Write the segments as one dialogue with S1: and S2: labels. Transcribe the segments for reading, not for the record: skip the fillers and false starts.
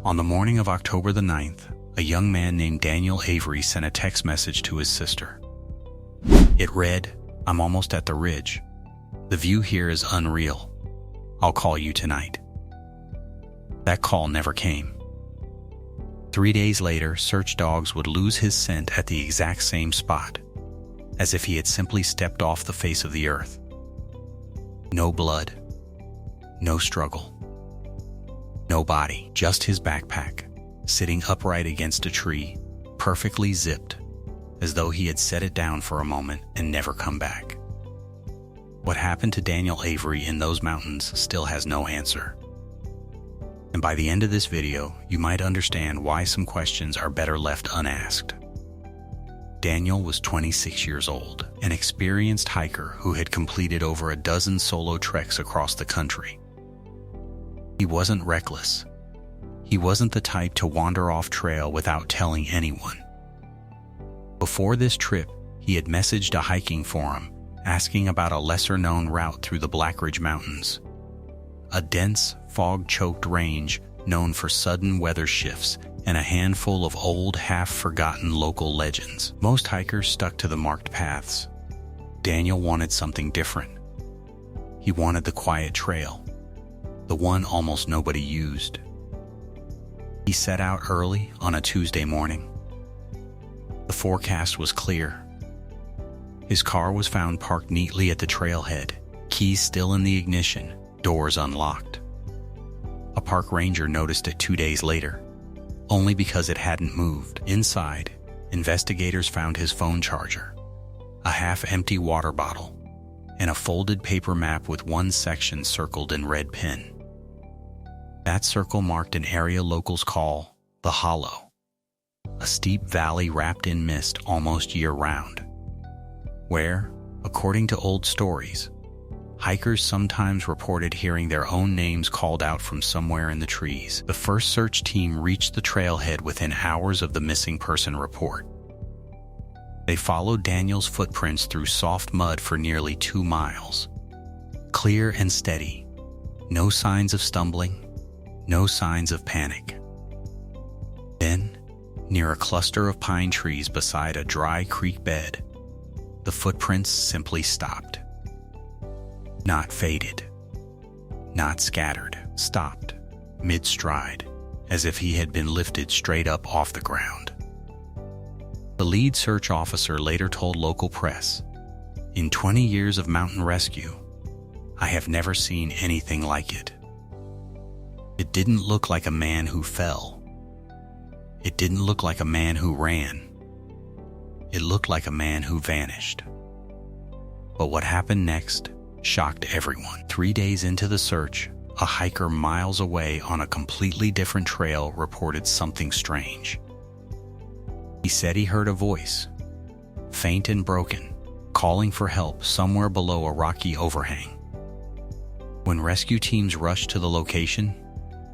S1: On the morning of October the 9th, a young man named Daniel Avery sent a text message to his sister. It read, "I'm almost at the ridge. The view here is unreal. I'll call you tonight." That call never came. 3 days later, search dogs would lose his scent at the exact same spot, as if he had simply stepped off the face of the earth. No blood, no struggle, no body, just his backpack, sitting upright against a tree, perfectly zipped, as though he had set it down for a moment and never come back. What happened to Daniel Avery in those mountains still has no answer. And by the end of this video, you might understand why some questions are better left unasked. Daniel was 26 years old, an experienced hiker who had completed over a dozen solo treks across the country. He wasn't reckless. He wasn't the type to wander off trail without telling anyone. Before this trip, he had messaged a hiking forum asking about a lesser-known route through the Blackridge Mountains, a dense, fog-choked range known for sudden weather shifts and a handful of old, half-forgotten local legends. Most hikers stuck to the marked paths. Daniel wanted something different. He wanted the quiet trail, the one almost nobody used. He set out early on a Tuesday morning. The forecast was clear. His car was found parked neatly at the trailhead, keys still in the ignition, doors unlocked. A park ranger noticed it 2 days later, only because it hadn't moved. Inside, investigators found his phone charger, a half-empty water bottle, and a folded paper map with one section circled in red pen. That circle marked an area locals call the Hollow, a steep valley wrapped in mist almost year-round, where, according to old stories, hikers sometimes reported hearing their own names called out from somewhere in the trees. The first search team reached the trailhead within hours of the missing person report. They followed Daniel's footprints through soft mud for nearly 2 miles. Clear and steady. No signs of stumbling. No signs of panic. Then, near a cluster of pine trees beside a dry creek bed, the footprints simply stopped. Not faded, not scattered, stopped, mid-stride, as if he had been lifted straight up off the ground. The lead search officer later told local press, "In 20 years of mountain rescue, I have never seen anything like it. It didn't look like a man who fell. It didn't look like a man who ran. It looked like a man who vanished." But what happened next shocked everyone. 3 days into the search, a hiker miles away on a completely different trail reported something strange. He said he heard a voice, faint and broken, calling for help somewhere below a rocky overhang. When rescue teams rushed to the location,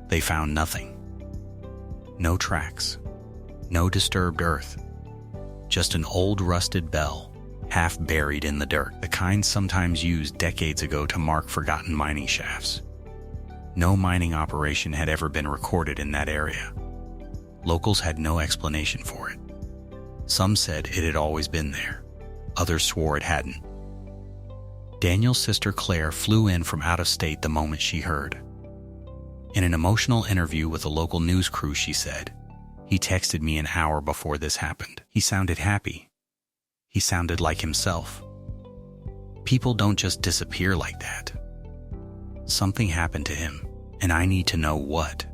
S1: they found nothing. No tracks, no disturbed earth, just an old rusted bell, half buried in the dirt, the kind sometimes used decades ago to mark forgotten mining shafts. No mining operation had ever been recorded in that area. Locals had no explanation for it. Some said it had always been there. Others swore it hadn't. Daniel's sister Claire flew in from out of state the moment she heard. In an emotional interview with a local news crew, she said, "He texted me an hour before this happened. He sounded happy. He sounded like himself. People don't just disappear like that. Something happened to him, and I need to know what."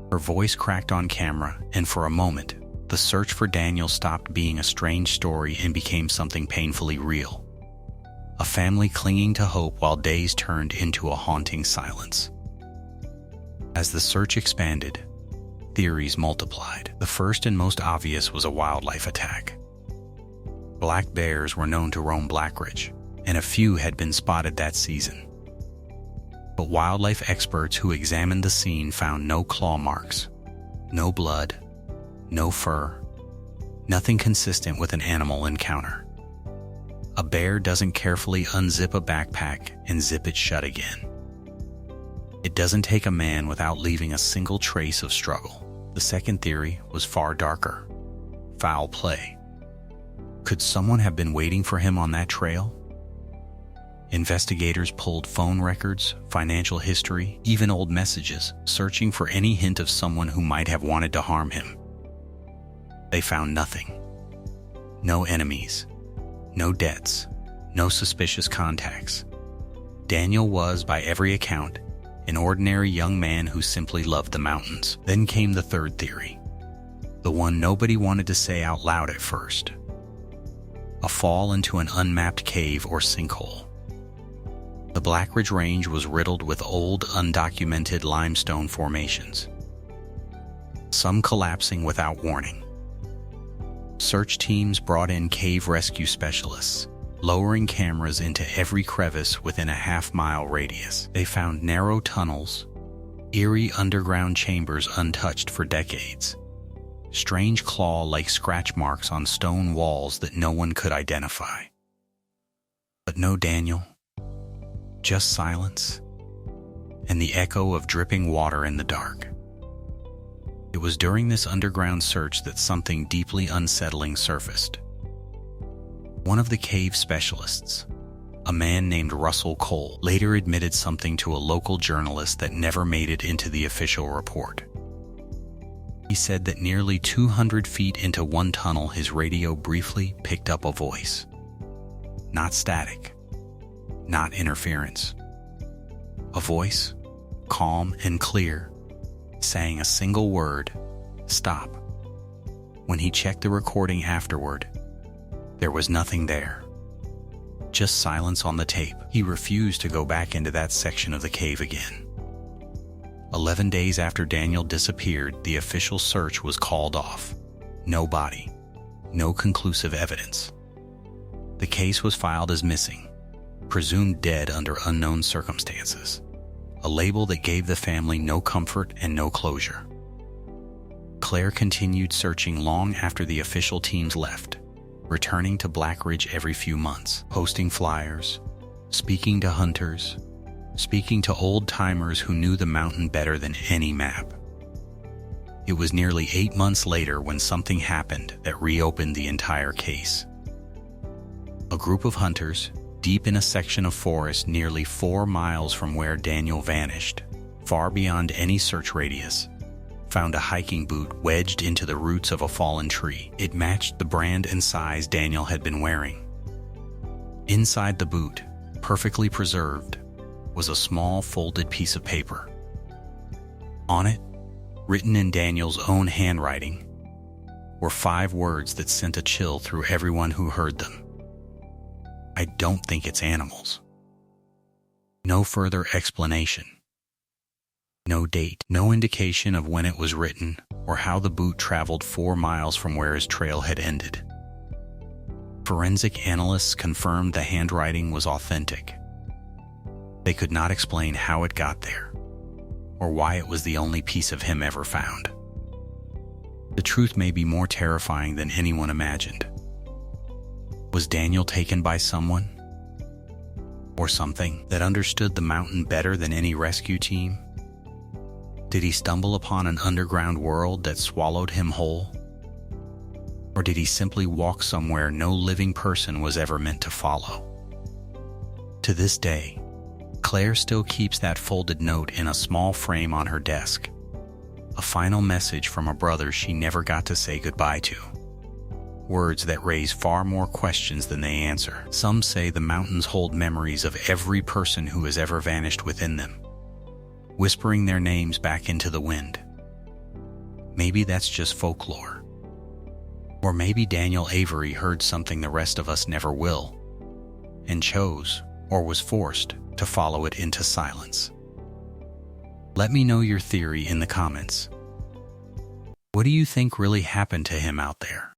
S1: Her voice cracked on camera, and for a moment, the search for Daniel stopped being a strange story and became something painfully real. A family clinging to hope while days turned into a haunting silence. As the search expanded, theories multiplied. The first and most obvious was a wildlife attack. Black bears were known to roam Blackridge, and a few had been spotted that season. But wildlife experts who examined the scene found no claw marks, no blood, no fur, nothing consistent with an animal encounter. A bear doesn't carefully unzip a backpack and zip it shut again. It doesn't take a man without leaving a single trace of struggle. The second theory was far darker. Foul play. Could someone have been waiting for him on that trail? Investigators pulled phone records, financial history, even old messages, searching for any hint of someone who might have wanted to harm him. They found nothing. No enemies, no debts, no suspicious contacts. Daniel was, by every account, an ordinary young man who simply loved the mountains. Then came the third theory, the one nobody wanted to say out loud at first. A fall into an unmapped cave or sinkhole. The Blackridge Range was riddled with old, undocumented limestone formations, some collapsing without warning. Search teams brought in cave rescue specialists, lowering cameras into every crevice within a half-mile radius. They found narrow tunnels, eerie underground chambers untouched for decades, strange claw-like scratch marks on stone walls that no one could identify. But no Daniel. Just silence, and the echo of dripping water in the dark. It was during this underground search that something deeply unsettling surfaced. One of the cave specialists, a man named Russell Cole, later admitted something to a local journalist that never made it into the official report. He said that nearly 200 feet into one tunnel, his radio briefly picked up a voice. Not static. Not interference. A voice, calm and clear, saying a single word, "Stop." When he checked the recording afterward, there was nothing there. Just silence on the tape. He refused to go back into that section of the cave again. 11 days after Daniel disappeared, the official search was called off. No body. No conclusive evidence. The case was filed as missing, presumed dead under unknown circumstances, a label that gave the family no comfort and no closure. Claire continued searching long after the official teams left, returning to Blackridge every few months, posting flyers, speaking to hunters, speaking to old-timers who knew the mountain better than any map. It was nearly 8 months later when something happened that reopened the entire case. A group of hunters, deep in a section of forest nearly 4 miles from where Daniel vanished, far beyond any search radius, found a hiking boot wedged into the roots of a fallen tree. It matched the brand and size Daniel had been wearing. Inside the boot, perfectly preserved, was a small folded piece of paper. On it, written in Daniel's own handwriting, were 5 words that sent a chill through everyone who heard them. I don't think it's animals. No further explanation. No date, no indication of when it was written or how the boot traveled 4 miles from where his trail had ended. Forensic analysts confirmed the handwriting was authentic. They could not explain how it got there or why it was the only piece of him ever found. The truth may be more terrifying than anyone imagined. Was Daniel taken by someone or something that understood the mountain better than any rescue team? Did he stumble upon an underground world that swallowed him whole? Or did he simply walk somewhere no living person was ever meant to follow? To this day, Claire still keeps that folded note in a small frame on her desk, a final message from a brother she never got to say goodbye to. Words that raise far more questions than they answer. Some say the mountains hold memories of every person who has ever vanished within them, whispering their names back into the wind. Maybe that's just folklore. Or maybe Daniel Avery heard something the rest of us never will, and chose, or was forced, to follow it into silence. Let me know your theory in the comments. What do you think really happened to him out there?